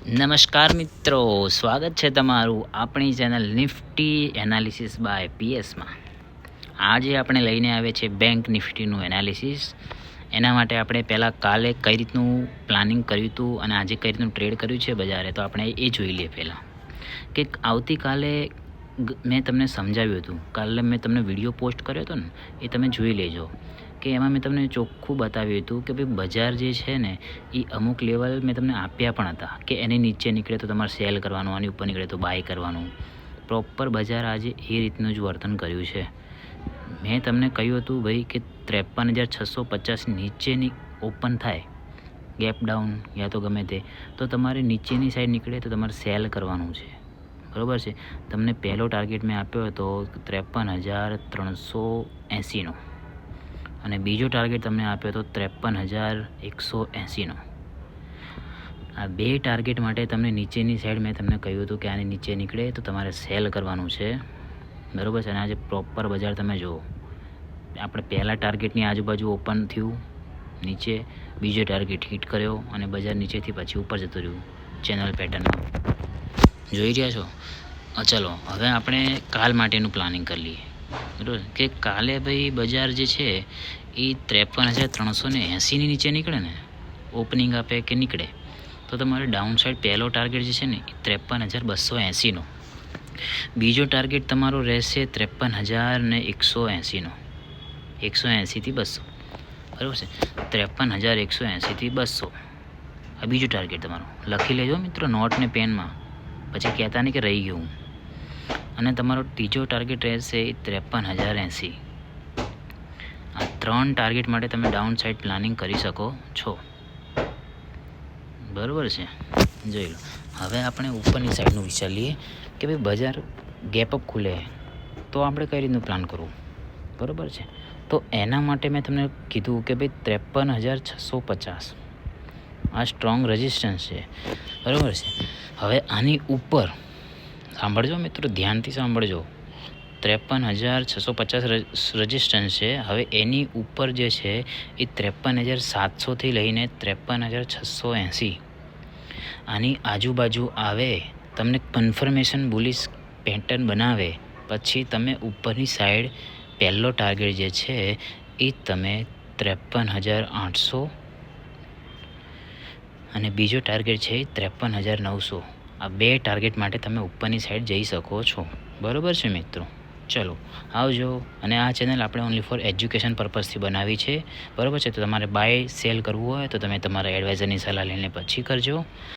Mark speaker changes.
Speaker 1: નમસ્કાર મિત્રો, સ્વાગત છે તમારું આપણી ચેનલ નિફ્ટી એનાલિસિસ બાય પીએસમાં. આજે આપણે લઈને આવે છે બેંક નિફ્ટીનું એનાલિસિસ. એના માટે આપણે પહેલાં કાલે કઈ રીતનું પ્લાનિંગ કર્યું હતું અને આજે કઈ રીતનું ટ્રેડ કર્યું છે બજારે, તો આપણે એ જોઈ લઈએ. પહેલાં કે આવતીકાલે મેં તમને સમજાવ્યું હતું, કાલે મેં તમને વિડીયો પોસ્ટ કર્યો હતો ને, એ તમે જોઈ લેજો. કે એમાં મેં તમને ચોખ્ખું બતાવ્યું હતું કે ભાઈ બજાર જે છે ને એ અમુક લેવલ મેં તમને આપ્યા પણ હતા કે એની નીચે નીકળે તો તમારે સેલ કરવાનું, આની ઉપર નીકળે તો બાય કરવાનું. પ્રોપર બજાર આજે એ રીતનું જ વર્તન કર્યું છે. મેં તમને કહ્યું હતું ભાઈ કે 53,650 નીચેની ઓપન થાય, ગેપ ડાઉન યા તો ગમે તે, તો તમારે નીચેની સાઈડ નીકળે તો તમારે સેલ કરવાનું છે. બરાબર છે. તમને પહેલો ટાર્ગેટ મેં આપ્યો હતો 53,380નો અને બીજો ટાર્ગેટ તમને આપ્યો હતો 53,180નો. આ બે ટાર્ગેટ માટે તમને નીચેની સાઈડ મેં તમને કહ્યું હતું કે આની નીચે નીકળે તો તમારે સેલ કરવાનું છે. બરાબર છે. અને આજે પ્રોપર બજાર તમે જુઓ, આપણે પહેલાં ટાર્ગેટની આજુબાજુ ઓપન થયું, નીચે બીજો ટાર્ગેટ હિટ કર્યો અને બજાર નીચેથી પછી ઉપર જતું રહ્યું ચેનલ પેટર્નમાં. જોઈ રહ્યા છો? ચલો હવે આપણે કાલ માટેનું પ્લાનિંગ કરી લઈએ. બરાબર કે કાલે ભાઈ બજાર જે છે એ 53,380ની નીચે નીકળે ને, ઓપનિંગ આપે કે નીકળે, તો તમારે ડાઉન સાઈડ પહેલો ટાર્ગેટ જે છે ને એ 53,280નો, બીજો ટાર્ગેટ તમારો રહેશે 53,180નો, 180થી 200. બરાબર છે. 53,180થી 200 આ બીજું ટાર્ગેટ તમારું લખી લેજો મિત્રો, નોટ ને પેનમાં, પછી કહેતા નહીં કે રહી ગયું. અને તમારો ત્રીજો ટાર્ગેટ રહેશે 53,080. આ 3 ટાર્ગેટ માટે તમે ડાઉન સાઈડ પ્લાનિંગ કરી શકો છો. બરાબર છે. જોઈ લો. હવે આપણે ઉપરની સાઈડનું વિચાર લઈએ કે ભાઈ બજાર ગેપઅપ ખુલે તો આપણે કઈ રીતનું પ્લાન કરવું. બરાબર છે. તો એના માટે મેં તમને કીધું કે ભાઈ 53,650 આ સ્ટ્રોંગ રેઝિસ્ટન્સ છે. બરાબર છે. હવે આની ઉપર સાંભળજો મિત્રો, ધ્યાનથી સાંભળજો. 53,650 રજિસ્ટન્સ છે. હવે એની ઉપર જે છે એ 53,700થી લઈને 53,680 આની આજુબાજુ આવે, તમને કન્ફર્મેશન બુલિશ પેટર્ન બનાવે, પછી તમે ઉપરની સાઈડ પહેલો ટાર્ગેટ જે છે એ તમે 53,800 અને બીજો ટાર્ગેટ છે 53,900. આ બે ટાર્ગેટ માટે તમે ઉપરની સાઈડ જઈ શકો છો. બરાબર છે મિત્રો? ચલો આવજો. અને આ ચેનલ આપણે ઓનલી ફોર એજ્યુકેશન પર્પઝથી બનાવી છે. બરાબર છે. તો તમારે બાય સેલ કરવું હોય તો તમે તમારા એડવાઇઝરની સલાહ લઈને પછી કરજો.